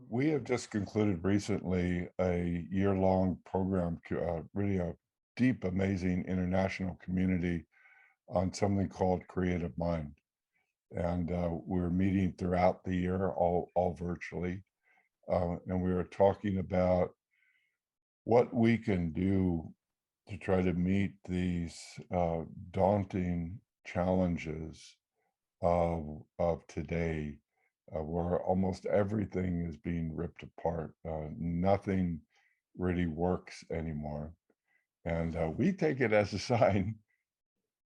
We have just concluded recently a year-long program, really a deep, amazing international community on something called Creative Mind. And we're meeting throughout the year, all virtually. And we were talking about what we can do to try to meet these daunting challenges of today, where almost everything is being ripped apart. Nothing really works anymore. And we take it as a sign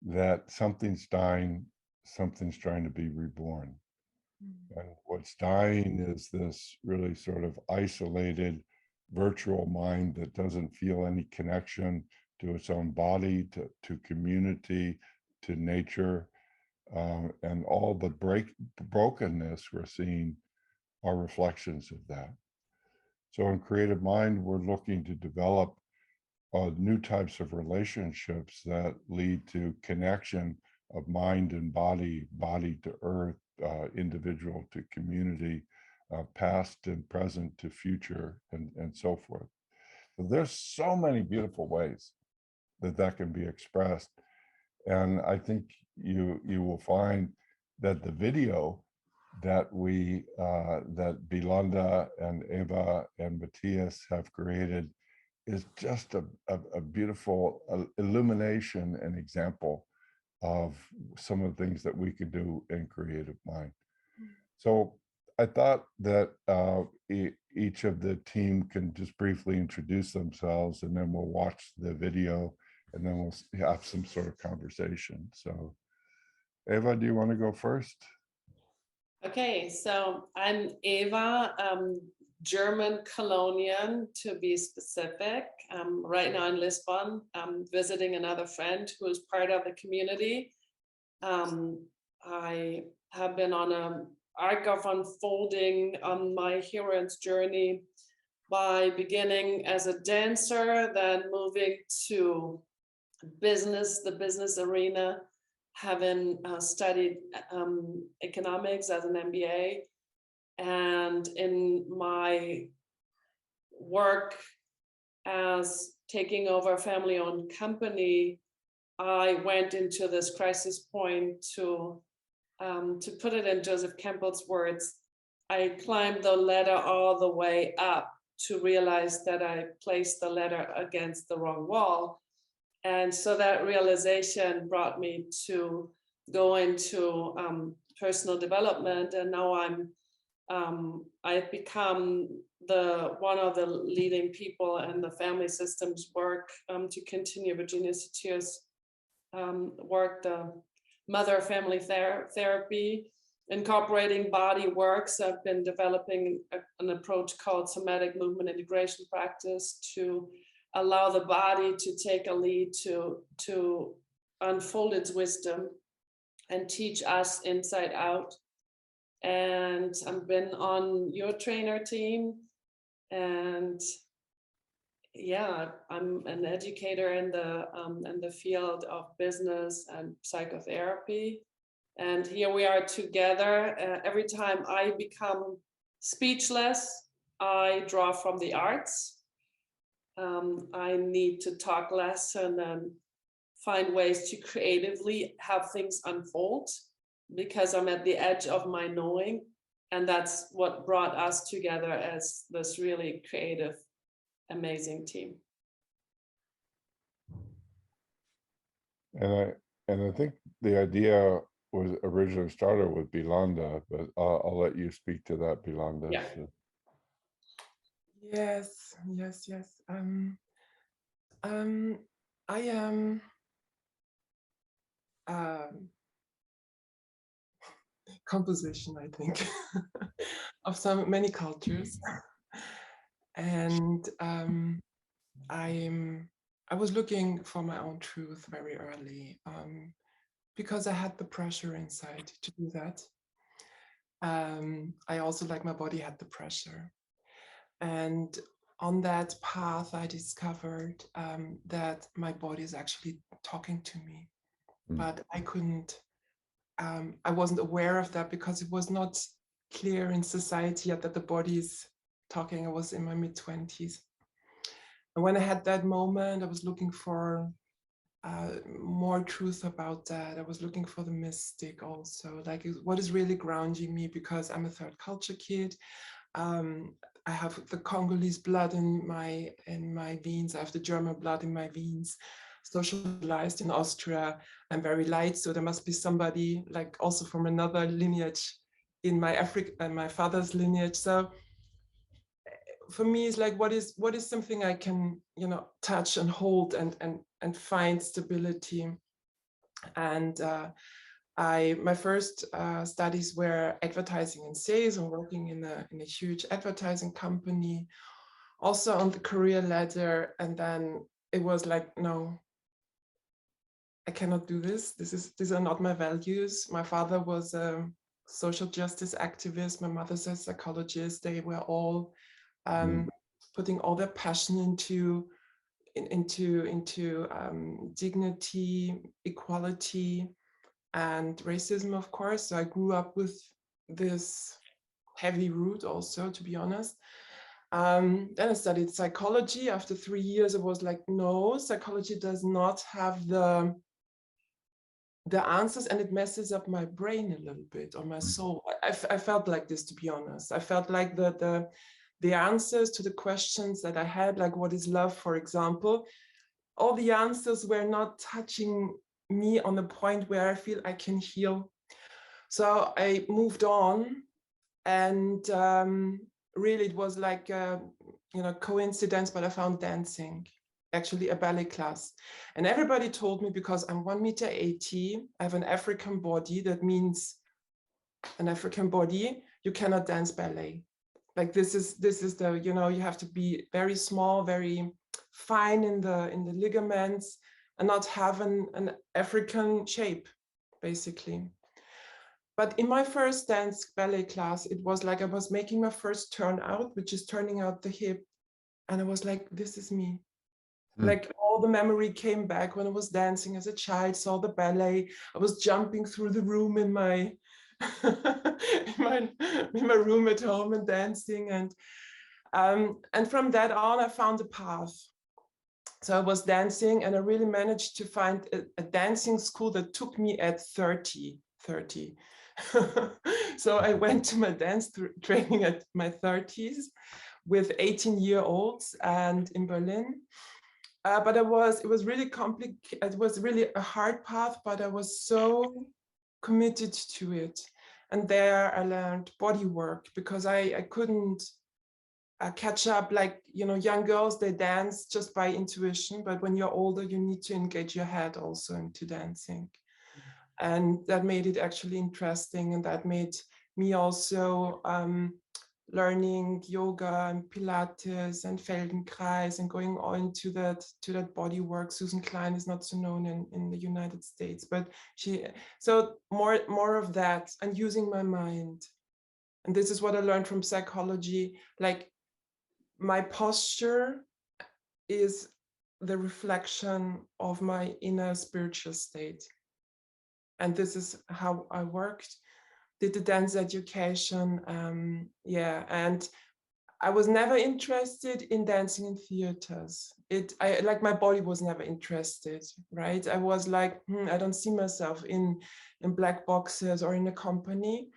that something's dying, something's trying to be reborn. And what's dying is this really sort of isolated virtual mind that doesn't feel any connection to its own body, to community, to nature, and all the brokenness we're seeing are reflections of that. So in Creative Mind, we're looking to develop new types of relationships that lead to connection of mind and body, body to earth, individual to community, past and present to future, and so forth. So there's so many beautiful ways that can be expressed. And I think you will find that the video that that Bilonda and Eva and Matías have created is just a beautiful illumination and example of some of the things that we could do in Creative Mind. So I thought that each of the team can just briefly introduce themselves, and then we'll watch the video, and then we'll have some sort of conversation. So Eva, do you want to go first? Okay, so I'm Eva, German Colonian to be specific. Right now in Lisbon, I'm visiting another friend who is part of the community. I have been on an arc of unfolding on my heroine's journey by beginning as a dancer, then moving to the business arena, having studied economics as an MBA. And in my work as taking over a family-owned company, I went into this crisis point to put it in Joseph Campbell's words, I climbed the ladder all the way up to realize that I placed the ladder against the wrong wall. And so that realization brought me to go into personal development, and now I've become one of the leading people in the family systems work to continue Virginia Satir's work, the mother family therapy, incorporating body works. I've been developing an approach called somatic movement integration practice to allow the body to take a lead to unfold its wisdom and teach us inside out. And I've been on your trainer team, and yeah, I'm an educator in the field of business and psychotherapy. And here we are together. Every time I become speechless, I draw from the arts. I need to talk less and then find ways to creatively have things unfold, because I'm at the edge of my knowing. And that's what brought us together as this really creative, amazing team. And I think the idea was originally started with Bilonda, but I'll let you speak to that, Bilonda. Yeah. So. Yes. I am composition, I think, of many cultures, and I was looking for my own truth very early, because I had the pressure inside to do that. I also, like my body, had the pressure. And on that path, I discovered that my body is actually talking to me, but I couldn't, I wasn't aware of that because it was not clear in society yet that the body is talking. I was in my mid-20s. And when I had that moment, I was looking for more truth about that. I was looking for the mystic also, like what is really grounding me, because I'm a third culture kid. I have the Congolese blood in my veins. I have the German blood in my veins. Socialized in Austria. I'm very light, so there must be somebody like also from another lineage in my father's lineage. So for me, it's like what is something I can touch and hold and find stability. And my first studies were advertising and sales, and working in a huge advertising company, also on the career ladder. And then it was like, no, I cannot do this. These are not my values. My father was a social justice activist. My mother's a psychologist. They were all putting all their passion into dignity, equality, and racism, of course. So I grew up with this heavy root also, to be honest. Then I studied psychology. After 3 years, I was like, no, psychology does not have the answers, and it messes up my brain a little bit, or my soul. I felt like this, to be honest. I felt like the answers to the questions that I had, like what is love, for example, all the answers were not touching me on the point where I feel I can heal. So I moved on, and really it was like coincidence, but I found dancing, actually a ballet class. And everybody told me, because I'm 1.80 m, I have an African body, that means an African body, you cannot dance ballet. Like this is the, you have to be very small, very fine in the ligaments, and not have an African shape, basically. But in my first dance ballet class, it was like I was making my first turn out, which is turning out the hip. And I was like, this is me. Like all the memory came back when I was dancing as a child, saw the ballet. I was jumping through the room in my in my room at home and dancing. And from that on, I found a path. So I was dancing, and I really managed to find a dancing school that took me at 30. So I went to my dance training at my 30s with 18-year-olds and in Berlin. But it was really complicated. It was really a hard path, but I was so committed to it. And there I learned body work, because I couldn't catch up. Like, young girls, they dance just by intuition, but when you're older, you need to engage your head also into dancing. And that made it actually interesting, and that made me also learning yoga and Pilates and Feldenkrais, and going on to that body work. Susan Klein is not so known in the United States, but so more of that, and using my mind. And this is what I learned from psychology. Like, my posture is the reflection of my inner spiritual state. And this is how I worked, did the dance education. And I was never interested in dancing in theaters. Like, my body was never interested, right? I was like, I don't see myself in black boxes or in a company.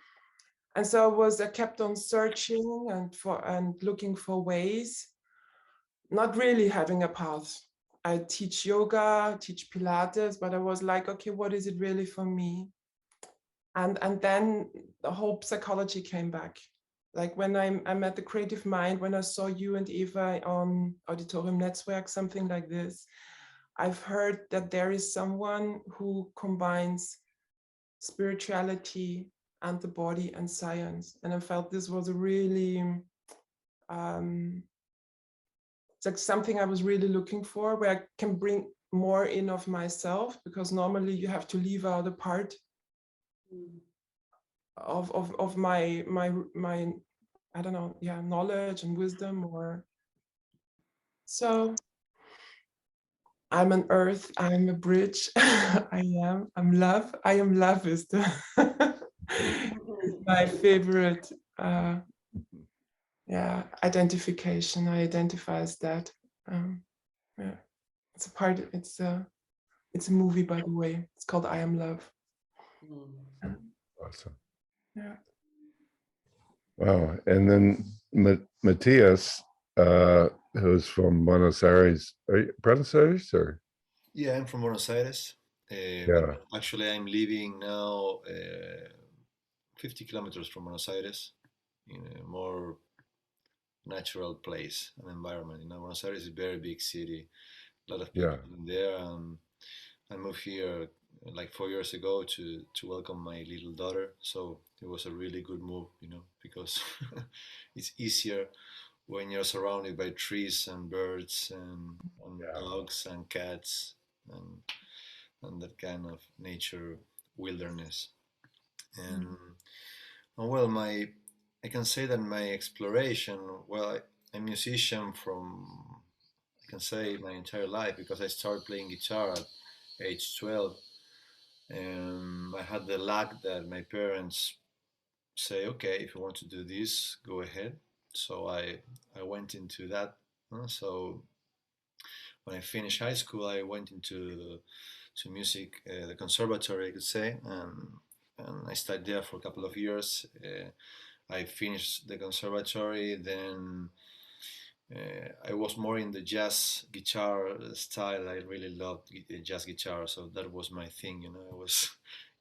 And so I kept on searching and looking for ways, not really having a path. I teach yoga, teach Pilates, but I was like, okay, what is it really for me? And then the whole psychology came back. Like, when I met the creative mind, when I saw you and Eva on Auditorium Netzwerk, something like this, I've heard that there is someone who combines spirituality and the body and science. And I felt this was a really, it's like something I was really looking for, where I can bring more in of myself, because normally you have to leave out a part of my I don't know, knowledge and wisdom. Or so I'm an earth, I'm a bridge. I'm love. I am love is my favorite yeah, identification. I identify as that. Yeah, it's a part. It's a movie, by the way. It's called I Am Love. Awesome. Yeah. Wow. And then Matthias, who's from Buenos Aires. Are you Buenos Aires or? Yeah, I'm from Buenos Aires, but Yeah. actually I'm living now 50 kilometers from Buenos Aires in a more natural place and environment. Buenos Aires is a very big city, a lot of Yeah. people in there, and I moved here like 4 years ago to welcome my little daughter. So it was a really good move, because it's easier when you're surrounded by trees and birds and Yeah. dogs and cats and that kind of nature wilderness. And, and well, I can say that my exploration, well, I'm a musician from, I can say, my entire life, because I started playing guitar at age 12. And I had the luck that my parents say, okay, if you want to do this, go ahead. So I went into that. So when I finished high school, I went into to music, the conservatory, I could say, and I studied there for a couple of years. I finished the conservatory, then I was more in the jazz guitar style. I really loved jazz guitar, so that was my thing. I was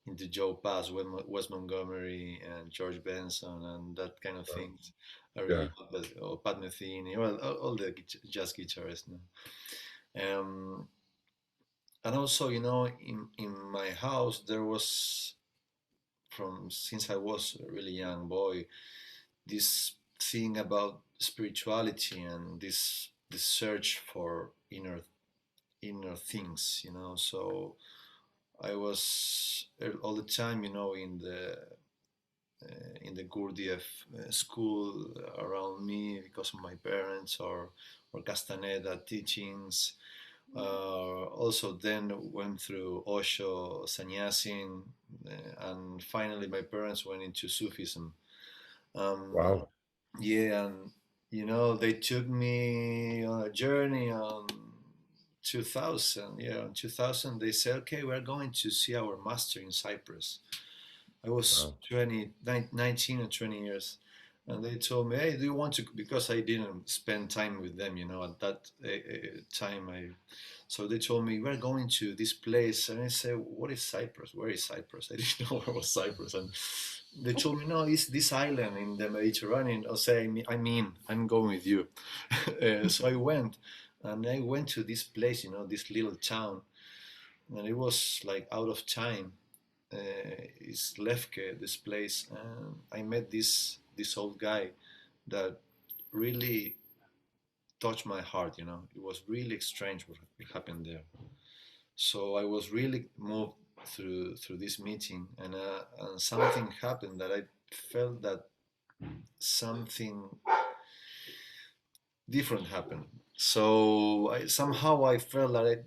into Joe Pass, Wes Montgomery, and George Benson, and that kind of things. I Yeah. really loved that, or Pat Metheny, well, all the jazz guitarists. And also, in my house there was, from since I was a really young boy, this thing about spirituality and this search for inner things. So I was all the time, in the Gurdjieff school around me because of my parents, or Castaneda teachings. Also then went through Osho, Sannyasin, and finally my parents went into Sufism. Um, Wow. yeah, and they took me on a journey on 2000. Yeah, in 2000 they said, okay, we're going to see our master in Cyprus. I was Wow. 19 or 20 years. And they told me, hey, do you want to, because I didn't spend time with them, at that time. So they told me, we're going to this place. And I said, what is Cyprus? Where is Cyprus? I didn't know where was Cyprus. And they told me, no, it's this island in the Mediterranean. I say, I'm going with you. So I went, and I went to this place, this little town. And it was like out of time. It's Lefke, this place, and I met this old guy that really touched my heart. It was really strange what happened there. So I was really moved through this meeting, and something happened that I felt that something different happened. So somehow I felt that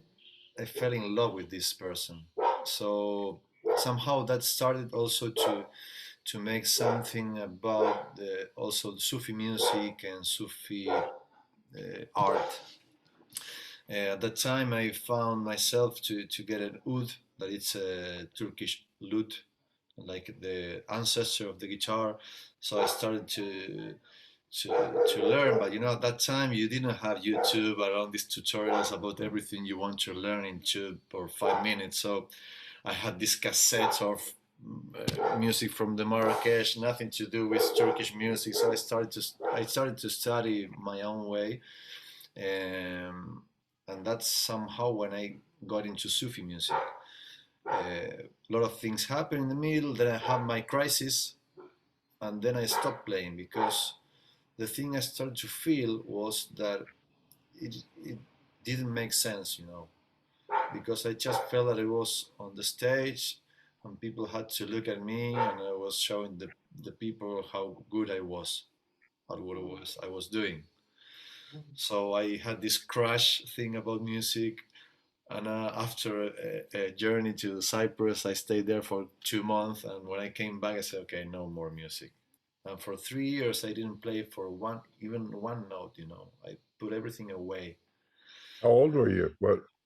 I fell in love with this person. So somehow that started also to make something about also Sufi music and Sufi art. At that time, I found myself to get an oud, that it's a Turkish lute, like the ancestor of the guitar. So I started to to learn. But at that time you didn't have YouTube around these tutorials about everything you want to learn in 2 or 5 minutes. So I had these cassettes of music from the Marrakesh, nothing to do with Turkish music. So I started to study my own way, and that's somehow when I got into Sufi music. A lot of things happened in the middle. Then I had my crisis, and then I stopped playing, because the thing I started to feel was that it didn't make sense, because I just felt that it was on the stage and people had to look at me, and I was showing the people how good I was at what I was doing. So I had this crush thing about music, and after a journey to Cyprus, I stayed there for 2 months, and when I came back, I said, okay, no more music. And for 3 years, I didn't play for even one note. I put everything away. How old were you?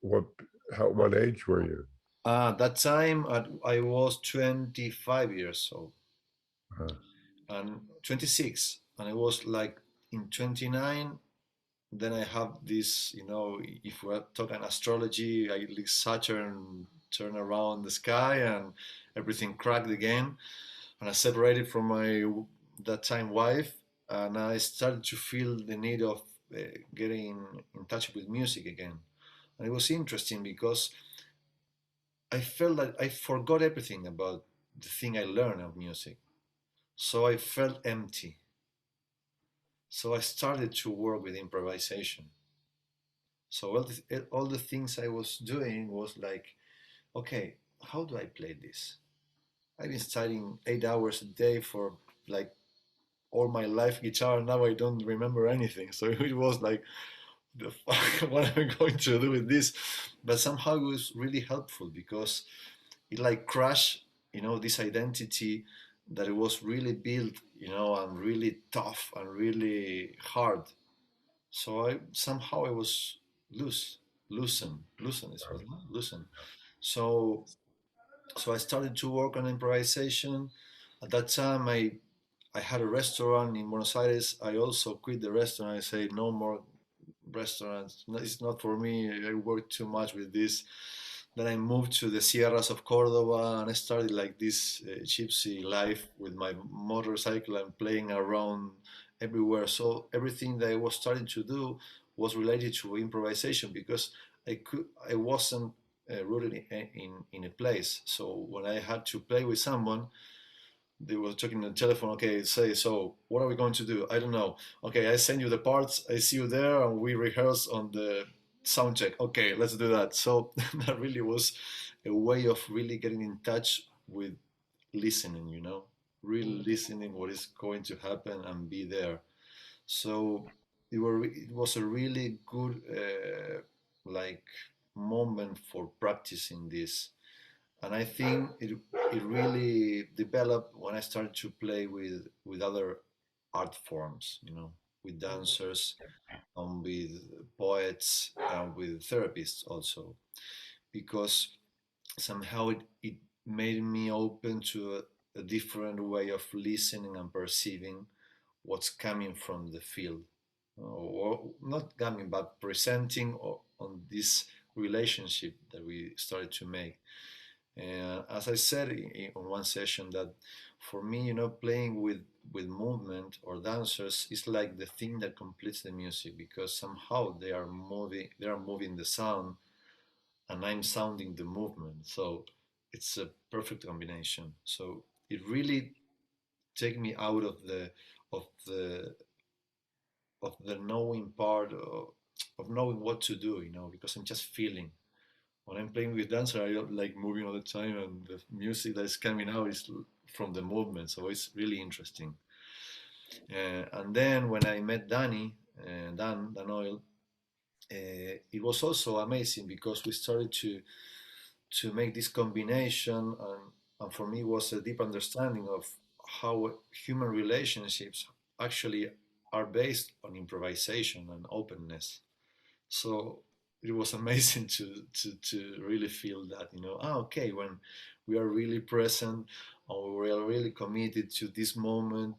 What age were you? That time, I was 25 years old Uh, and 26, and I was like in 29. Then I have this, if we're talking astrology, Saturn turn around the sky and everything cracked again. And I separated from my that time wife, and I started to feel the need of getting in touch with music again. And it was interesting because I felt that I forgot everything about the thing I learned of music. So I felt empty. So I started to work with improvisation. So all the things I was doing was like, okay, how do I play this? I've been studying 8 hours a day for like all my life guitar. Now I don't remember anything. So it was like, the fuck, what am I going to do with this? But somehow it was really helpful because it like crushed, this identity that it was really built, and really tough and really hard. So I was loose, loosen is what loosen. So I started to work on improvisation. At that time, I had a restaurant in Buenos Aires. I also quit the restaurant. I said no more restaurants. No, it's not for me. I work too much with this. Then I moved to the Sierras of Cordoba and I started like this gypsy life with my motorcycle and playing around everywhere. So everything that I was starting to do was related to improvisation because I wasn't rooted in a place. So when I had to play with someone, they were talking on the telephone. Okay, say, so what are we going to do? I don't know. Okay, I send you the parts. I see you there, and we rehearse on the sound check. Okay, let's do that. So that really was a way of really getting in touch with listening. Really listening what is going to happen and be there. So it was a really good like moment for practicing this, and I think it really developed when I started to play with other art forms, with dancers and with poets and with therapists also, because somehow it made me open to a different way of listening and perceiving what's coming from the field, or not coming but presenting on this relationship that we started to make. And as I said on one session, that for me, playing with movement or dancers is like the thing that completes the music, because somehow they are moving the sound, and I'm sounding the movement. So it's a perfect combination. So it really take me out of the of the knowing part of knowing what to do, because I'm just feeling. When I'm playing with dancer, I don't like moving all the time, and the music that is coming out is from the movement, so it's really interesting. And then when I met Dan Oil, it was also amazing because we started to make this combination, and for me it was a deep understanding of how human relationships actually are based on improvisation and openness. So it was amazing to really feel that, okay, when we are really present and we are really committed to this moment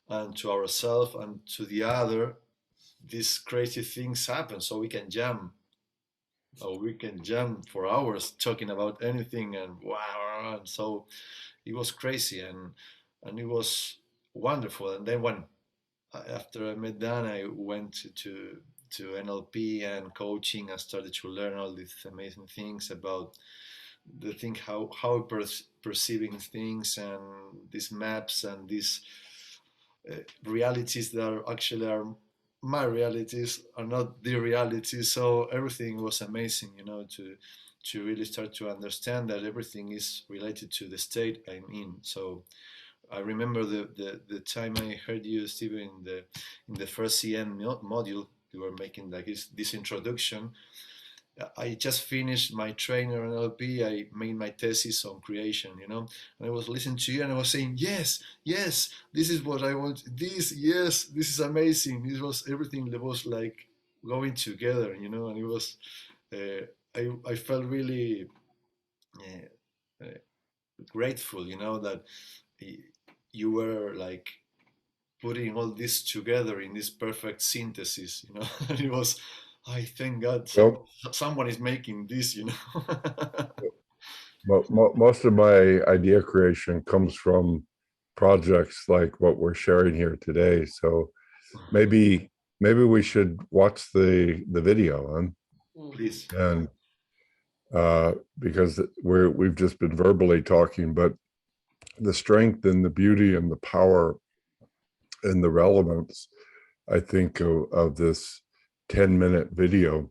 and to ourselves and to the other, these crazy things happen. So we can jam, or we can jam for hours talking about anything, and wow. And so it was crazy, and it was wonderful. And then when after I met Dan, I went to NLP and coaching. I started to learn all these amazing things about the thing, how perceiving things, and these maps and these realities that are my realities are not the reality. So everything was amazing, to really start to understand that everything is related to the state I'm in. So I remember the time I heard you, Stephen, in the first CN module. You were making like this introduction, I just finished my trainer on NLP. I made my thesis on creation, you know, and I was listening to you and I was saying, yes, yes, this is what I want. Yes, this is amazing. This was everything that was like going together, you know, and it was, I felt really uh, grateful, you know, that you were like putting all this together in this perfect synthesis, you know, and it was, I thank God Well, someone is making this, you know. most of my idea creation comes from projects like what we're sharing here today. So maybe we should watch the video, Please. and because we've just been verbally talking, but the strength and the beauty and the power and the relevance, I think, of this 10-minute video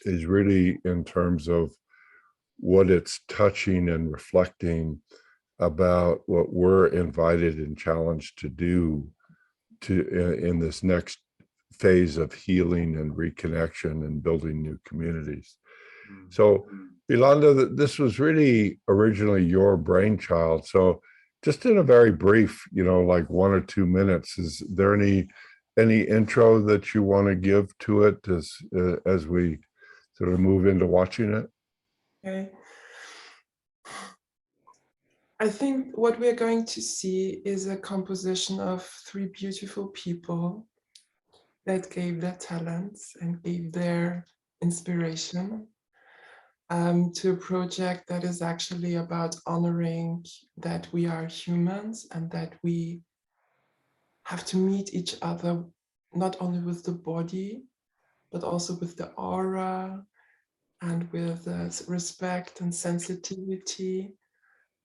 is really in terms of what it's touching and reflecting about what we're invited and challenged to do in this next phase of healing and reconnection and building new communities. So, Bilonda, this was really originally your brainchild. So, just in a very brief, you know, like 1 or 2 minutes, is there any intro that you want to give to it as we sort of move into watching it? Okay. I think what we're going to see is a composition of 3 beautiful people that gave their talents and gave their inspiration to a project that is actually about honoring that we are humans and that we have to meet each other not only with the body, but also with the aura and with respect and sensitivity,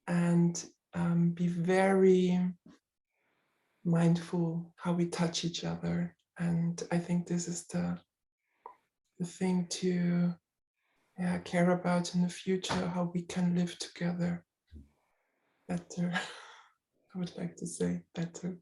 and be very mindful how we touch each other. And I think this is the thing to care about in the future, how we can live together better. I would like to say better.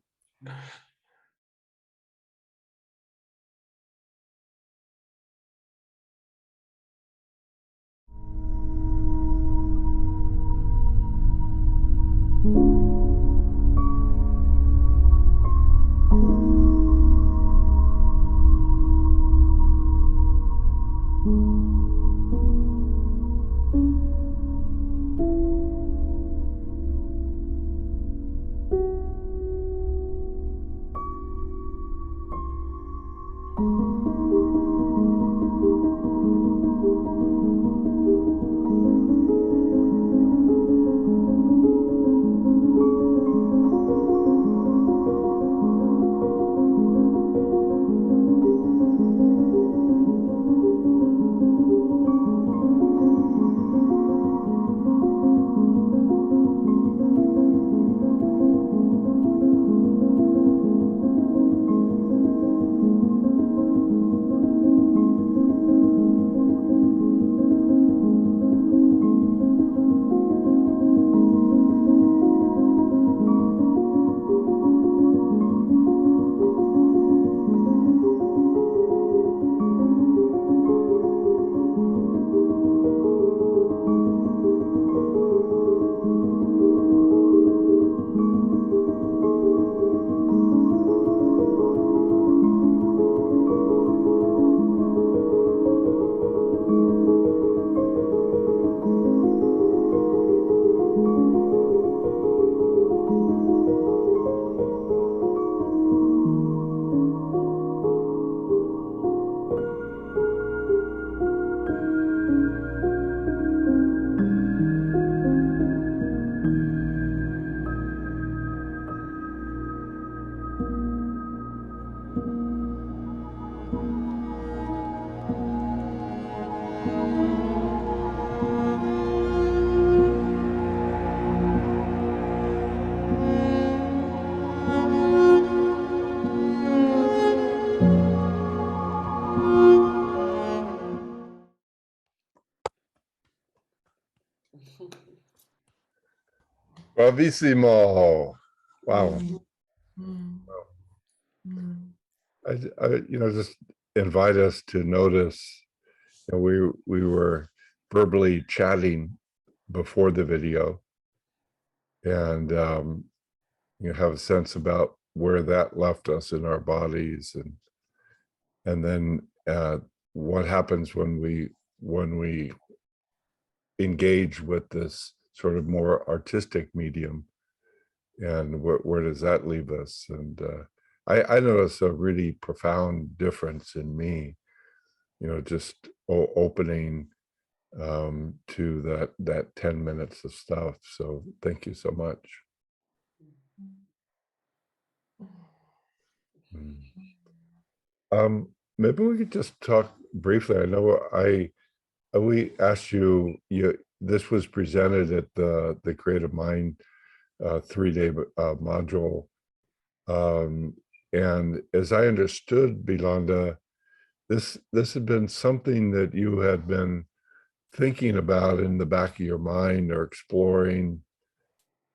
Bravissimo! Wow. Mm. Mm. I just invite us to notice We were verbally chatting before the video, and you have a sense about where that left us in our bodies, and then what happens when we engage with this sort of more artistic medium, and where does that leave us? And I notice a really profound difference in me, just opening to that 10 minutes of stuff. So thank you so much. Maybe we could just talk briefly. I know we asked you, this was presented at the Creative Mind 3-day module. And as I understood, Bilonda, this had been something that you had been thinking about in the back of your mind or exploring,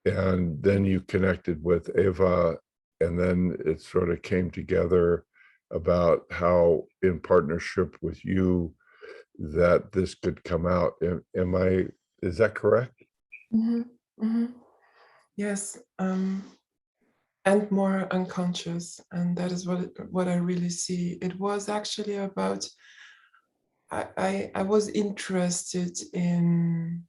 and then you connected with Eva, and then it sort of came together about how, in partnership with you, that this could come out. Is that correct? Mm-hmm. Mm-hmm. Yes, and more unconscious, and that is what I really see. It was actually about, I was interested in,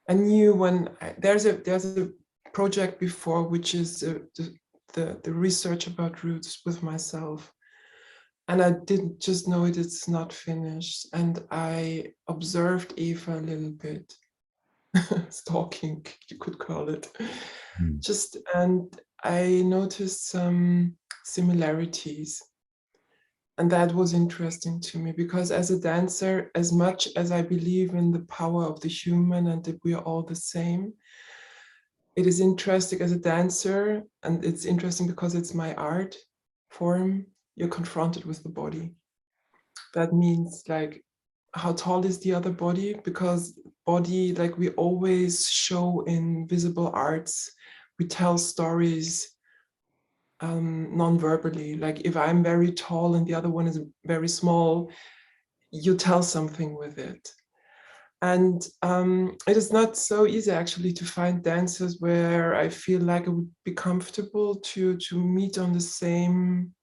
I knew when there's a project before, which is the research about roots with myself. And I didn't just know it's not finished. And I observed Eva a little bit, stalking, you could call it. And I noticed some similarities. And that was interesting to me, because as a dancer, as much as I believe in the power of the human and that we are all the same, it is interesting as a dancer, and it's interesting because it's my art form, you're confronted with the body. That means, like, how tall is the other body? Because body, like we always show in visible arts, we tell stories non-verbally. Like if I'm very tall and the other one is very small, you tell something with it. And it is not so easy actually to find dancers where I feel like I would be comfortable to meet on the same,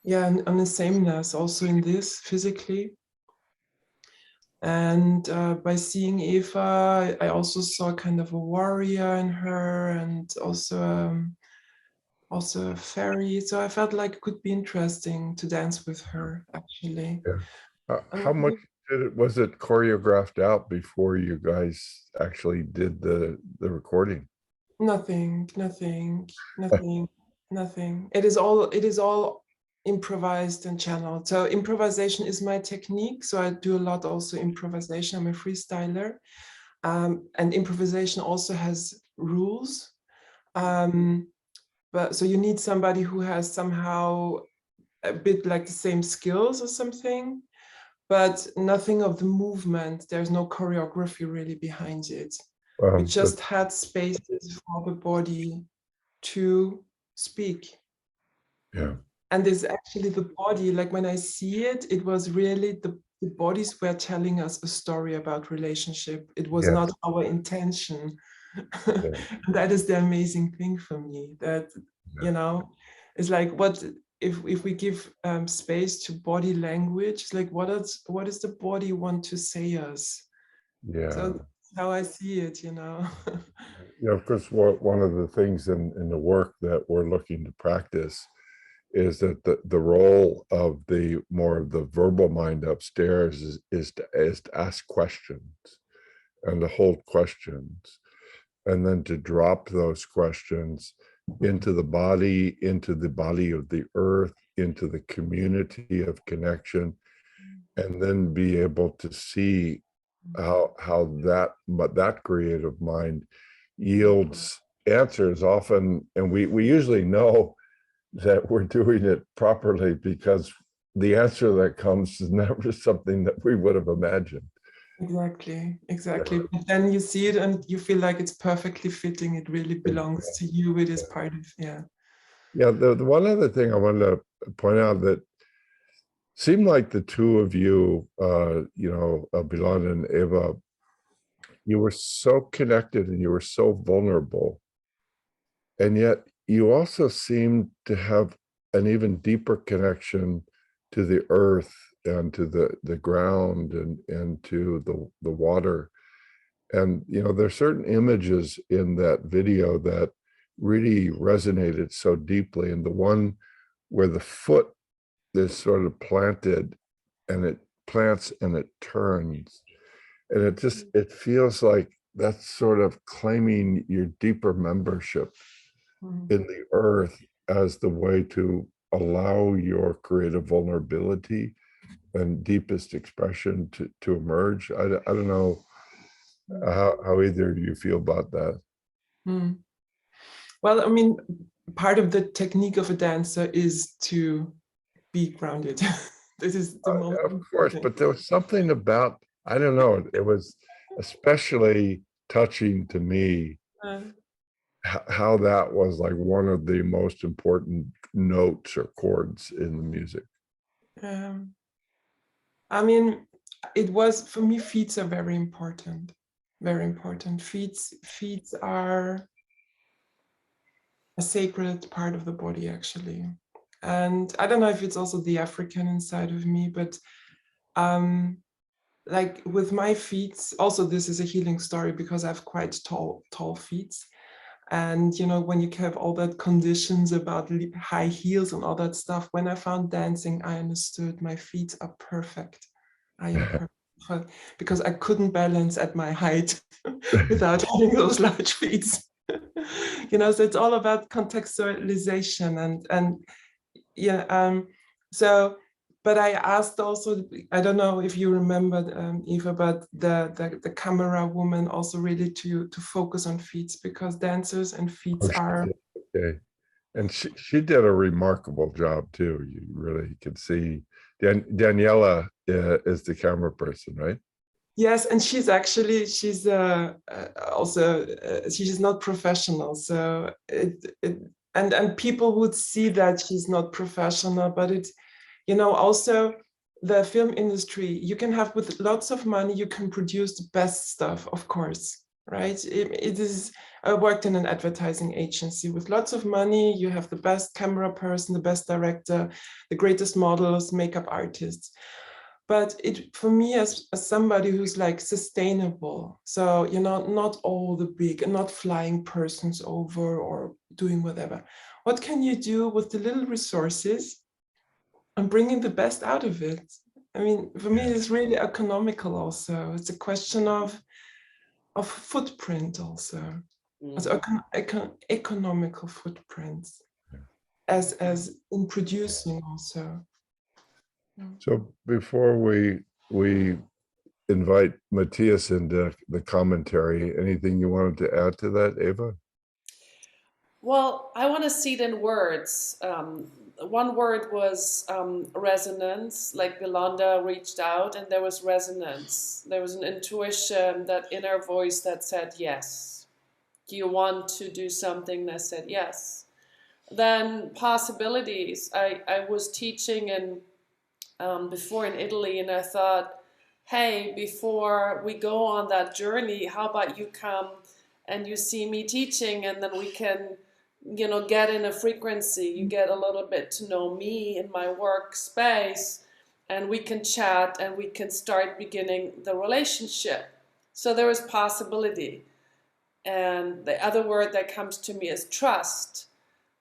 on the sameness also in this physically. And by seeing Eva, I also saw kind of a warrior in her, and also a fairy. So I felt like it could be interesting to dance with her, actually. Yeah. How much was it choreographed out before you guys actually did the recording? Nothing. It is all improvised and channeled. So improvisation is my technique. So I do a lot also improvisation. I'm a freestyler. And improvisation also has rules. But so you need somebody who has somehow a bit like the same skills or something, but nothing of the movement. There's no choreography really behind it. We just had spaces for the body to speak. Yeah. And it's actually the body, like when I see it, it was really the bodies were telling us a story about relationship. It was not our intention. That is the amazing thing for me, that, it's like, what if we give space to body language, it's like, what does the body want to say us? Yeah. So that's how I see it, Yeah, of course, one of the things in the work that we're looking to practice is that the role of the more of the verbal mind upstairs is to ask questions and to hold questions, and then to drop those questions into the body of the earth, into the community of connection, and then be able to see how that creative mind yields answers often. And we usually know that we're doing it properly because the answer that comes is never something that we would have imagined. Exactly. But then you see it and you feel like it's perfectly fitting. It really belongs to you. It is part of, Yeah, the one other thing I wanted to point out, that seemed like the two of you, Bilonda and Eva, you were so connected and you were so vulnerable. And yet you also seemed to have an even deeper connection to the earth and to the ground and to the water. And, there's certain images in that video that really resonated so deeply. And the one where the foot is sort of planted and it plants and it turns. And it feels like that's sort of claiming your deeper membership in the earth as the way to allow your creative vulnerability and deepest expression to emerge. I don't know how either of you feel about that. Well, I mean, part of the technique of a dancer is to be grounded. This is the most Of course, important. but there was something about, I don't know, it was especially touching to me how that was like one of the most important notes or chords in the music. I mean, it was, for me, feet are very important. Very important. Feet are a sacred part of the body, actually. And I don't know if it's also the African inside of me, but like with my feet, also this is a healing story because I have quite tall feet. And when you have all that conditions about high heels and all that stuff, when I found dancing, I understood my feet are perfect. I am perfect because I couldn't balance at my height without having those large feet. So it's all about contextualization and yeah. So, but I asked also, I don't know if you remember, Eva, but the camera woman also really to focus on feet because dancers and feet are. Okay. And she did a remarkable job too. You really could see Daniela is the camera person, right? Yes, and she's also she's not professional, so and people would see that she's not professional, but it's also the film industry, you can have with lots of money, you can produce the best stuff, of course, right? It is, I worked in an advertising agency with lots of money, you have the best camera person, the best director, the greatest models, makeup artists. But for me as somebody who's like sustainable, so not all the big and not flying persons over or doing whatever, what can you do with the little resources and bringing the best out of it? I mean, for me, it's really economical also. It's a question of footprint also. It's economical footprints as in producing also. So before we invite Matías into the commentary, anything you wanted to add to that, Eva? Well, I want to see it in words. One word was resonance, like Bilonda reached out and there was resonance. There was an intuition, that inner voice that said yes. Do you want to do something? That said yes. Then possibilities. I was teaching before in Italy, and I thought, hey, before we go on that journey, how about you come and you see me teaching, and then we can get in a frequency. You get a little bit to know me in my workspace, and we can chat and we can start beginning the relationship. So there is possibility. And the other word that comes to me is trust.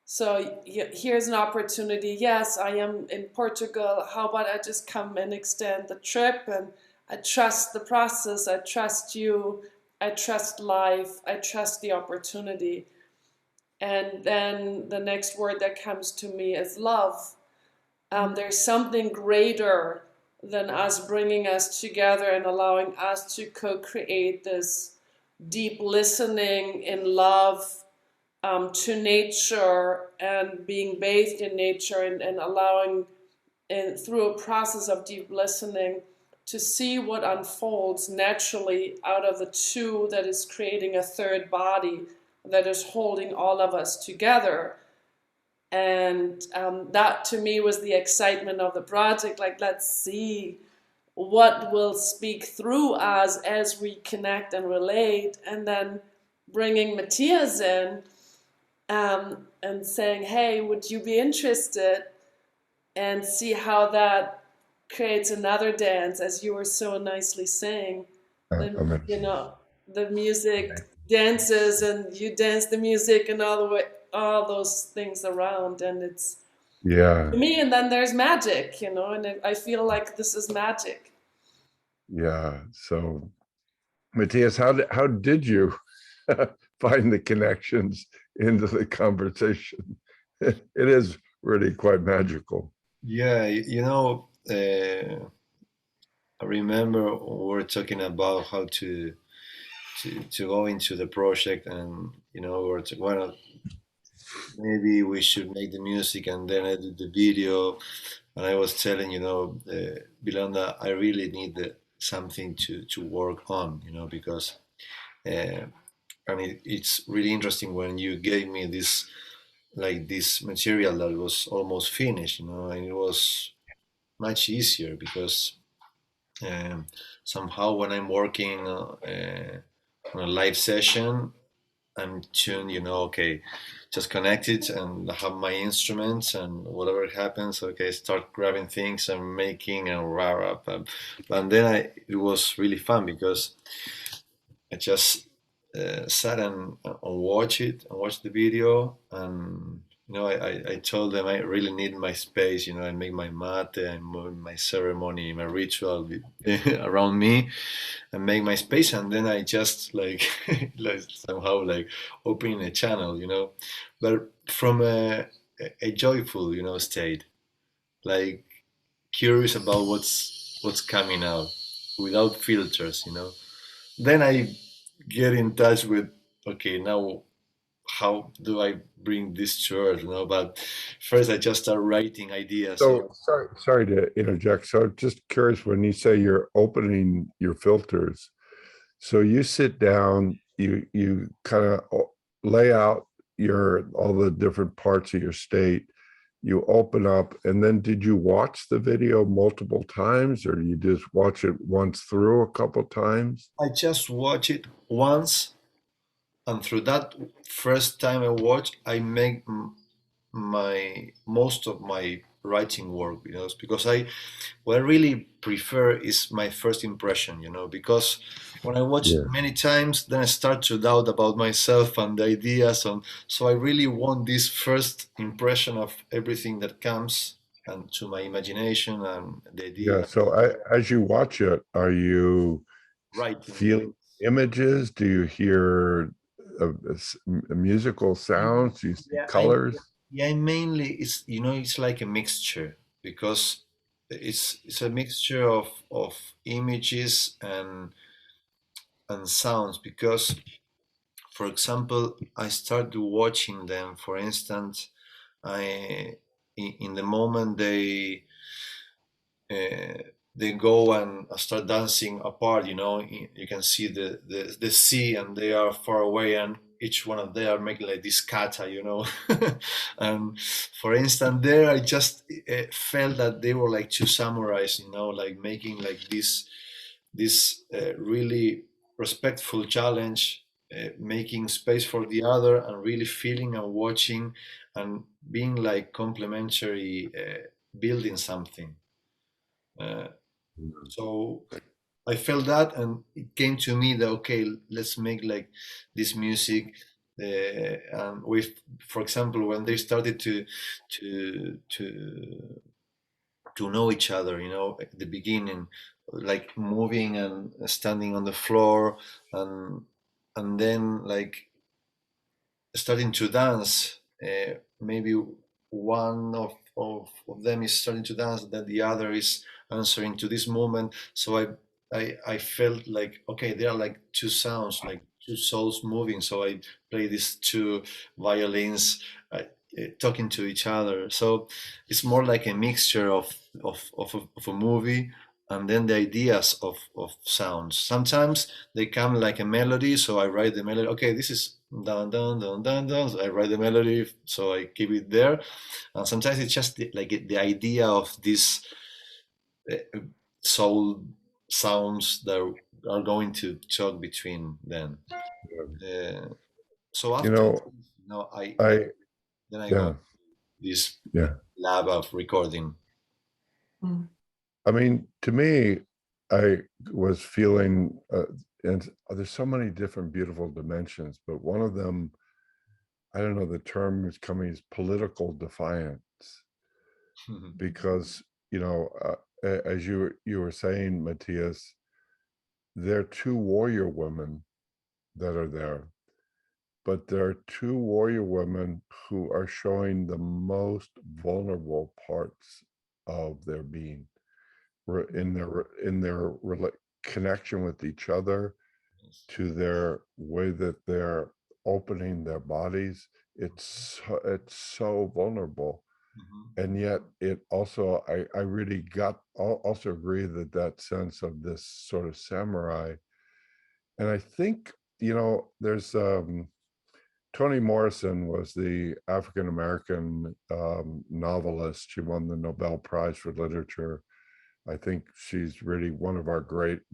So here's an opportunity. Yes, I am in Portugal. How about I just come and extend the trip, and I trust the process. I trust you. I trust life. I trust the opportunity. And then the next word that comes to me is love. There's something greater than us bringing us together and allowing us to co-create this deep listening in love to nature and being bathed in nature and allowing through a process of deep listening to see what unfolds naturally out of the two, that is creating a third body that is holding all of us together. And that to me was the excitement of the project. Like, let's see what will speak through us as we connect and relate. And then bringing Matías in and saying, hey, would you be interested? And see how that creates another dance, as you were so nicely saying. The, you know, the music dances and you dance the music and all those things around, and it's Yeah. to me. And then there's magic, you know, and I feel like this is magic. Yeah. So, Matías, how did you find the connections into the conversation? It is really quite magical. Yeah, I remember we were talking about how to go into the project, and we're well, maybe we should make the music and then edit the video. And I was telling Bilonda, I really need something to work on, because I mean it's really interesting when you gave me this material that was almost finished, and it was much easier because somehow when I'm working on a live session, I'm tuned, okay, just connect it and have my instruments, and whatever happens, okay, start grabbing things and making and rah up. And then it was really fun because I just sat and watch it and watch the video, and I told them I really need my space. I make my mate and my ceremony, my ritual around me, and make my space, and then I just like, like somehow like opening a channel, but from a joyful, state, like curious about what's coming out without filters, Then I get in touch with, okay, now how do I bring this to earth, But first I just start writing ideas. So sorry to interject. So just curious, when you say you're opening your filters, so you sit down, you kind of lay out all the different parts of your state, you open up, and then did you watch the video multiple times, or you just watch it once through a couple times? I just watch it once, and through that first time I watch, I make most of my writing work, because what I really prefer is my first impression, because when I watch many times, then I start to doubt about myself and the ideas, and so I really want this first impression of everything that comes and to my imagination and the idea. Yeah. So as you watch it, are you feeling images? Do you hear musical sounds? Do you see colors? Mainly it's like a mixture, because it's a mixture of images and sounds, because for example I started watching them, for instance, in the moment they go and start dancing apart, you can see the sea, and they are far away, and each one of them are making like this kata, and for instance there I just felt that they were like two samurais, like making like this really respectful challenge, making space for the other, and really feeling and watching and being like complementary, building something. So I felt that, and it came to me that okay, let's make like this music. With, for example, when they started to to to know each other, at the beginning, like moving and standing on the floor, and then like starting to dance. Maybe one of them is starting to dance, then the other is answering to this movement. So I felt like, okay, they are like two sounds, like two souls moving. So I play these two violins talking to each other. So it's more like a mixture of a movie and then the ideas of sounds. Sometimes they come like a melody, so I write the melody. Okay, this is dun dun dun dun dun. So I write the melody, so I keep it there. And sometimes it's just like the idea of these soul sounds that are going to talk between them. So You after, know, I I, then I go yeah, to this yeah. lab of recording. Mm. I mean, to me, I was feeling, and there's so many different beautiful dimensions, but one of them, I don't know, the term is coming is political defiance, because, you know, as you were saying, Matthias, there are two warrior women that are there, but there are two warrior women who are showing the most vulnerable parts of their being in their connection with each other, to their way that they're opening their bodies. It's so vulnerable, and yet it also, I really also agree that that sense of this sort of samurai. And I think, you know, there's Toni Morrison was the African American novelist. She won the Nobel Prize for Literature. I think she's really one of our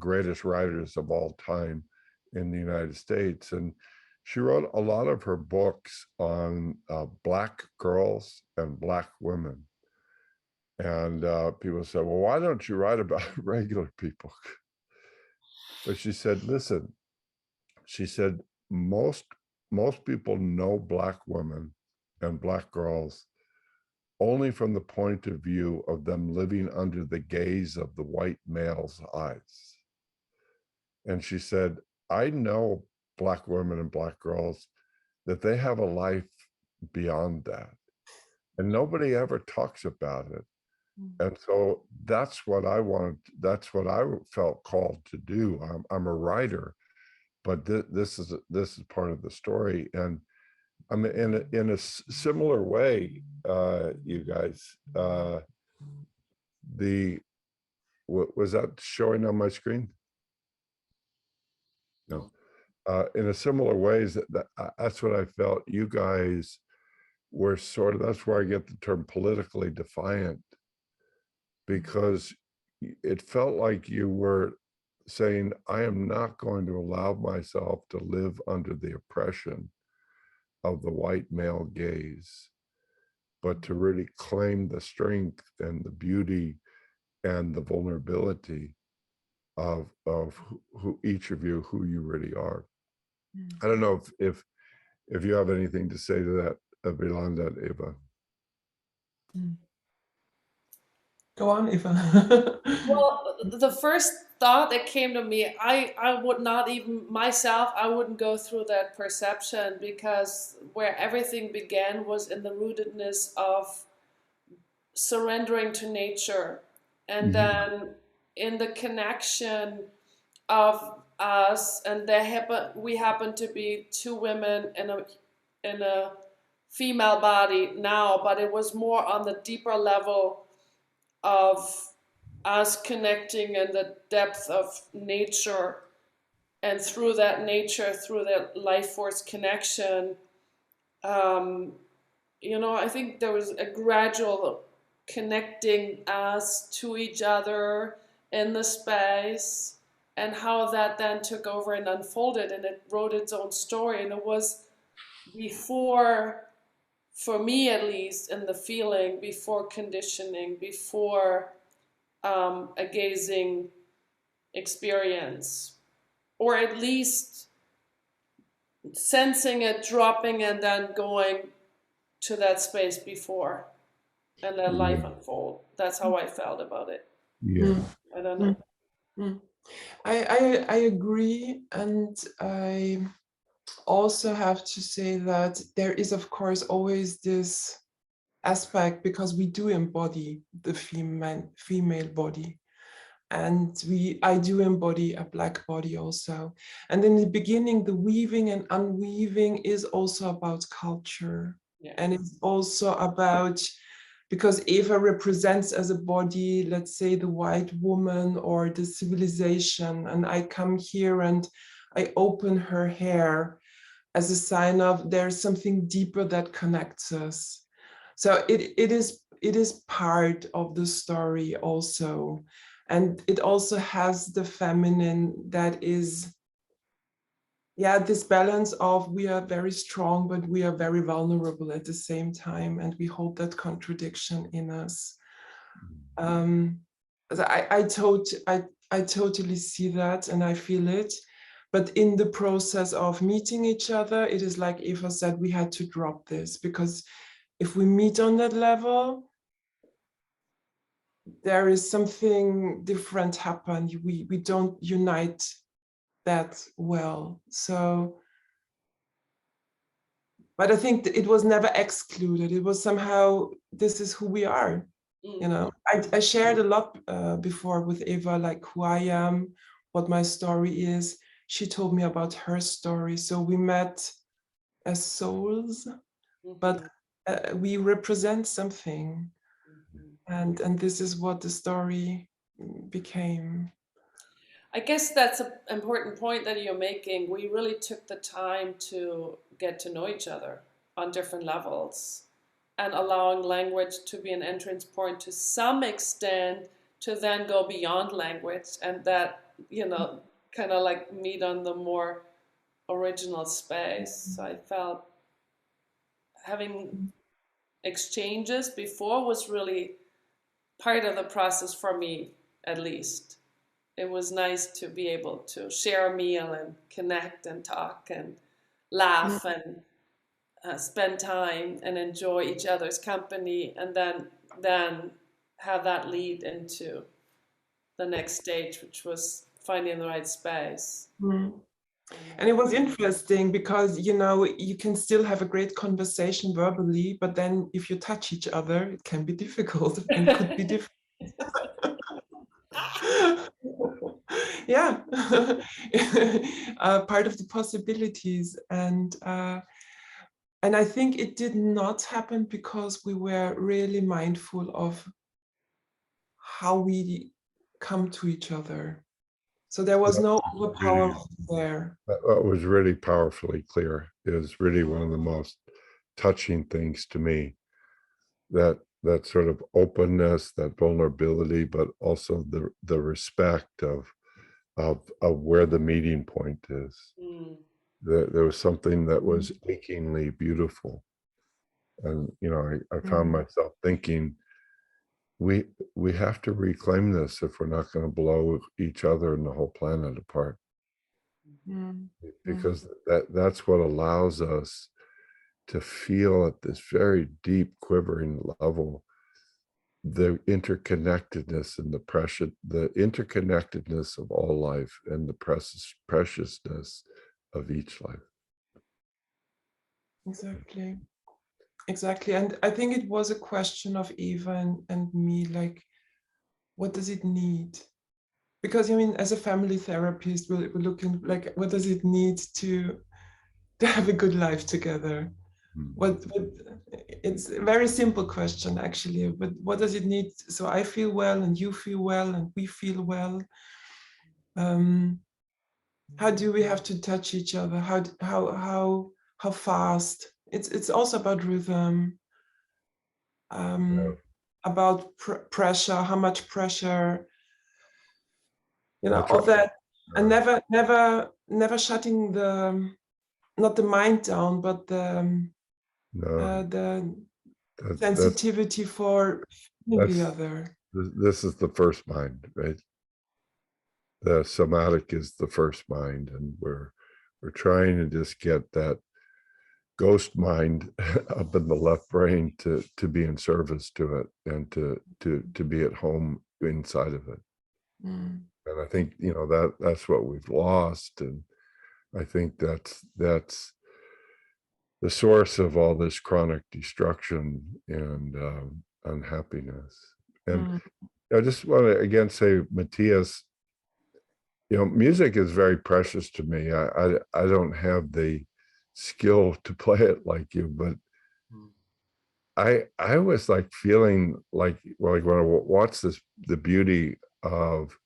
greatest writers of all time in the United States. And she wrote a lot of her books on Black girls and Black women. And people said, well, why don't you write about regular people? But she said, listen, she said, most people know Black women and Black girls only from the point of view of them living under the gaze of the white male's eyes. And she said, I know Black women and Black girls that they have a life beyond that. And nobody ever talks about it. And so that's what I wanted. That's what I felt called to do. I'm a writer, but this is part of the story. And I mean, in a similar way, you guys, was that showing on my screen? No. In a similar ways, that's what I felt. You guys were sort of, that's where I get the term politically defiant, because it felt like you were saying, I am not going to allow myself to live under the oppression of the white male gaze, but to really claim the strength and the beauty and the vulnerability of who each of you, who you really are. I don't know if you have anything to say to that, Bilonda and Eva. Go on, Eva. Well, the first thought that came to me, I would not even myself, I wouldn't go through that perception, because where everything began was in the rootedness of surrendering to nature, and then in the connection of us, and we happen to be two women in a female body now, but it was more on the deeper level of us connecting in the depth of nature, and through that nature, through that life force connection, I think there was a gradual connecting us to each other in the space, and how that then took over and unfolded, and it wrote its own story. And it was before, for me at least, in the feeling, before conditioning, before a gazing experience, or at least sensing it, dropping, and then going to that space before, and let life unfold. That's how I felt about it. Yeah. I don't know. I agree, and I also have to say that there is, of course, always this aspect, because we do embody the female body, and I do embody a Black body also. And in the beginning, the weaving and unweaving is also about culture. Yeah. And it's also about because Eva represents as a body, let's say the white woman or the civilization, and I come here and I open her hair as a sign of there's something deeper that connects us. So it is part of the story also. And it also has the feminine that is, yeah, this balance of we are very strong, but we are very vulnerable at the same time. And we hold that contradiction in us. I totally see that and I feel it. But in the process of meeting each other, it is like Eva said, we had to drop this, because if we meet on that level, there is something different happen. We don't unite that well. So, but I think it was never excluded. It was somehow, this is who we are. You know, I shared a lot before with Eva, like who I am, what my story is. She told me about her story. So we met as souls, but we represent something. And this is what the story became. I guess that's an important point that you're making. We really took the time to get to know each other on different levels, and allowing language to be an entrance point to some extent, to then go beyond language, and that, you know, kind of like meet on the more original space. So I felt having exchanges before was really part of the process for me, at least. It was nice to be able to share a meal and connect and talk and laugh and spend time and enjoy each other's company, and then have that lead into the next stage, which was finding the right space. And it was interesting because, you know, you can still have a great conversation verbally, but then if you touch each other, it can be difficult and could be difficult. Yeah, part of the possibilities. And I think it did not happen because we were really mindful of how we come to each other. So there was no overpower there. What was really powerfully clear is really one of the most touching things to me, that sort of openness, that vulnerability, but also the respect of where the meeting point is. There was something that was achingly beautiful. And, you know, I found myself thinking, we have to reclaim this if we're not going to blow each other and the whole planet apart. Because that's what allows us to feel at this very deep, quivering level the interconnectedness and the interconnectedness of all life, and the preciousness of each life. Exactly. And I think it was a question of Eva and me, like, what does it need? Because, I mean, as a family therapist, we're looking like, what does it need to have a good life together? What it's a very simple question, actually, but what does it need so I feel well and you feel well and we feel well? How do we have to touch each other? How fast? It's also about rhythm, about pressure, how much pressure, you know, all that, and never shutting not the mind down, but the sensitivity for the other. This is the first mind, right? The somatic is the first mind, and we're trying to just get that ghost mind up in the left brain to be in service to it, and to be at home inside of it. And I think, you know, that's what we've lost, and I think that's the source of all this chronic destruction and unhappiness. And I just want to again say, Matías, you know, music is very precious to me. I don't have the skill to play it like you, but I was like feeling like when I watched the beauty of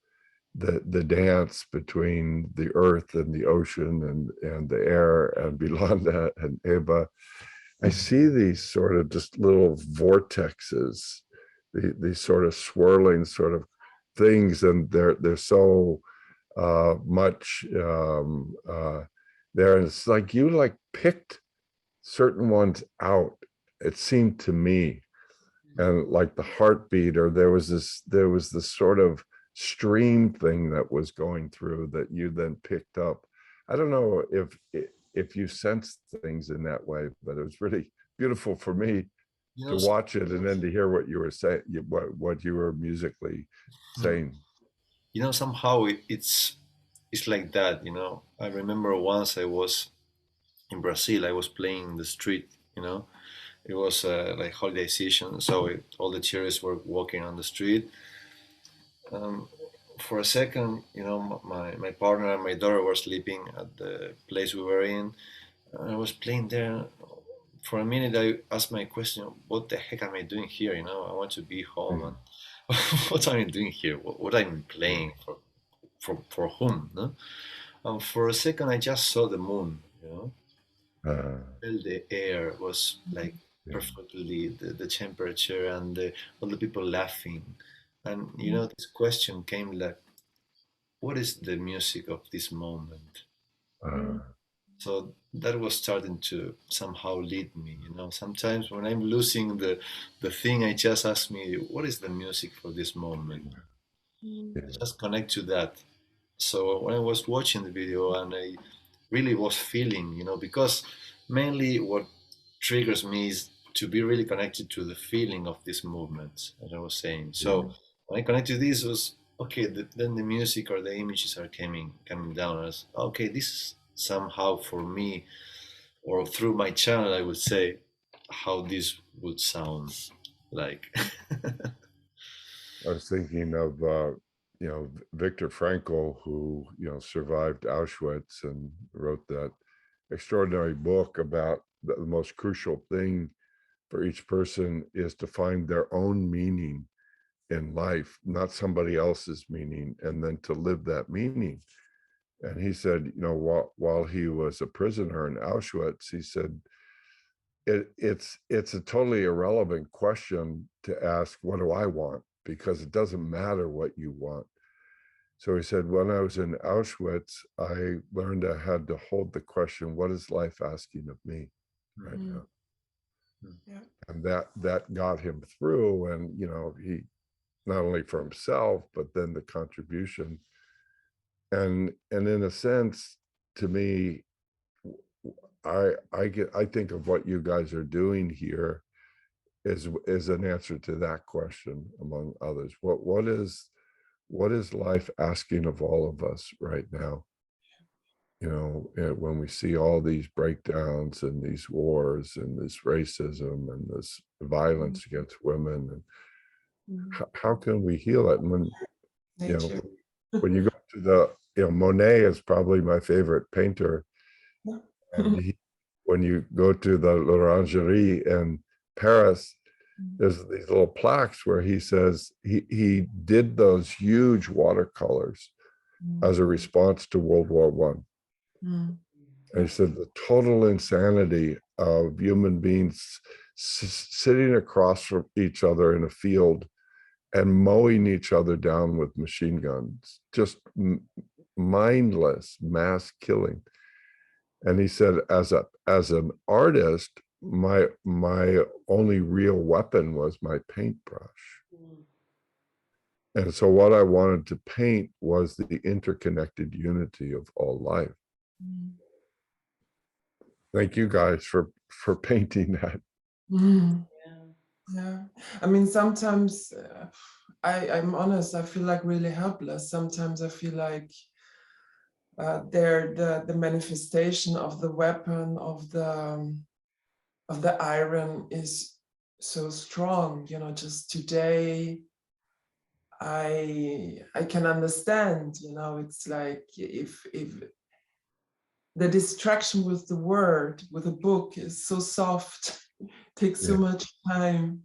the dance between the earth and the ocean and the air and Bilonda and Eva, I see these sort of just little vortexes, these sort of swirling sort of things, and they're so much there, and it's like you like picked certain ones out, it seemed to me, and like the heartbeat, or there was this sort of stream thing that was going through that you then picked up. I don't know if you sensed things in that way, but it was really beautiful for me You to know, watch it and then to hear what you were saying, what you were musically saying. somehow it's like that. I remember once I was in Brazil. I was playing in the street. It was like holiday season, so all the tourists were walking on the street. Um, for a second, my partner and my daughter were sleeping at the place we were in. I was playing there. For a minute, I asked my question, what the heck am I doing here? I want to be home. And what am I doing here? What am I playing for whom? No? For a second, I just saw the moon. Felt the air was like Yeah. perfectly the temperature and all the people laughing. And this question came like, what is the music of this moment? So that was starting to somehow lead me. Sometimes when I'm losing the thing, I just ask me, what is the music for this moment? Yeah. Just connect to that. So when I was watching the video and I really was feeling, because mainly what triggers me is to be really connected to the feeling of this movement, as I was saying. So when I connected to this, was okay. Then the music or the images are coming down as okay. This is somehow for me, or through my channel, I would say how this would sound like. I was thinking of Viktor Frankl, who survived Auschwitz and wrote that extraordinary book about the most crucial thing for each person is to find their own meaning in life, not somebody else's meaning, and then to live that meaning. And he said, while he was a prisoner in Auschwitz, he said, it's a totally irrelevant question to ask, what do I want? Because it doesn't matter what you want. So he said, when I was in Auschwitz, I learned I had to hold the question, what is life asking of me right now? Yeah. And that got him through. And, he, not only for himself, but then the contribution. And in a sense, to me, I think of what you guys are doing here is an answer to that question, among others. What is life asking of all of us right now? When we see all these breakdowns and these wars and this racism and this violence against women, and how can we heal it? And when you go to Monet is probably my favorite painter. And when you go to the L'Orangerie in Paris, there's these little plaques where he says he did those huge watercolors as a response to World War One. And he said the total insanity of human beings sitting across from each other in a field and mowing each other down with machine guns, just mindless mass killing. And he said, as an artist, my only real weapon was my paintbrush. And so what I wanted to paint was the interconnected unity of all life. Thank you guys for painting that. Yeah, I mean, sometimes I'm honest, I feel like really helpless. Sometimes I feel like they're the manifestation of the weapon of the iron is so strong. Just today I can understand. It's like if the distraction with the word, with a book, is so soft, takes so much time.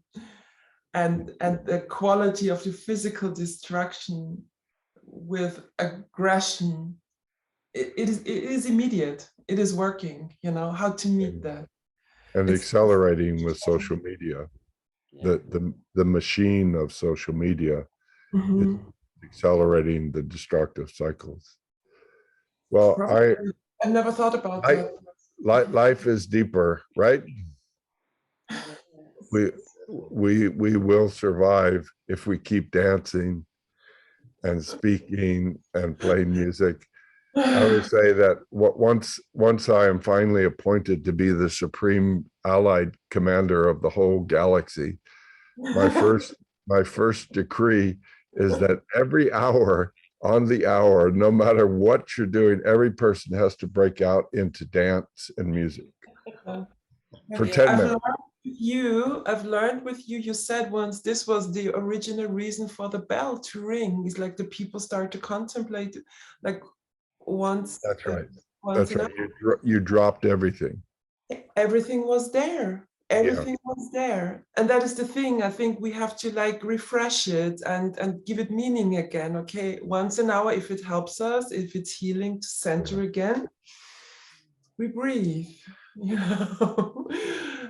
And the quality of the physical destruction with aggression, it is immediate. It is working, you know, how to meet that. And accelerating with social media. The machine of social media is accelerating the destructive cycles. Well, I never thought about that. Life is deeper, right? We will survive if we keep dancing and speaking and playing music. I would say that once I am finally appointed to be the supreme allied commander of the whole galaxy, my first decree is that every hour on the hour, no matter what you're doing, every person has to break out into dance and music for 10 minutes. I've learned with you, you said once this was the original reason for the bell to ring. It's like the people start to contemplate, like once. That's right. That's right. You dropped everything. Everything was there. Everything was there. And that is the thing. I think we have to like refresh it and give it meaning again. Okay, once an hour, if it helps us, if it's healing to center again, we breathe, you know.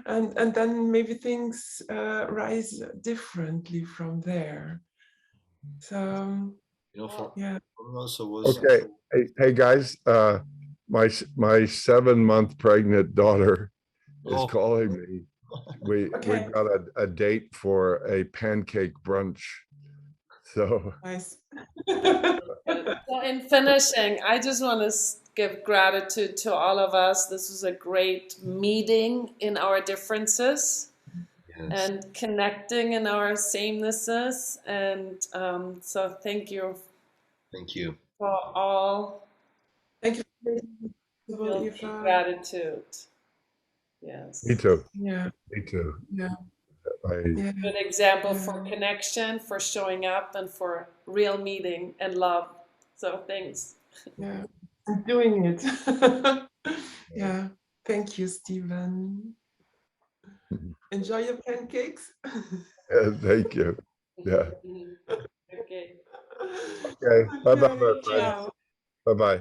and then maybe things rise differently from there. So also was okay. Hey guys, my 7-month pregnant daughter is calling me. We've got a date for a pancake brunch. So nice. So in finishing, I just want to give gratitude to all of us. This was a great meeting in our differences and connecting in our samenesses. And so thank you. Thank you. For all. Thank you. Gratitude. Yes. Me too. Yeah. Me too. Yeah. Good example for connection, for showing up, and for real meeting and love. So thanks. Yeah, I'm doing it. Yeah. Thank you, Stephen. Enjoy your pancakes. Thank you. Yeah. Okay. Okay. Bye-bye, my friend. Bye-bye.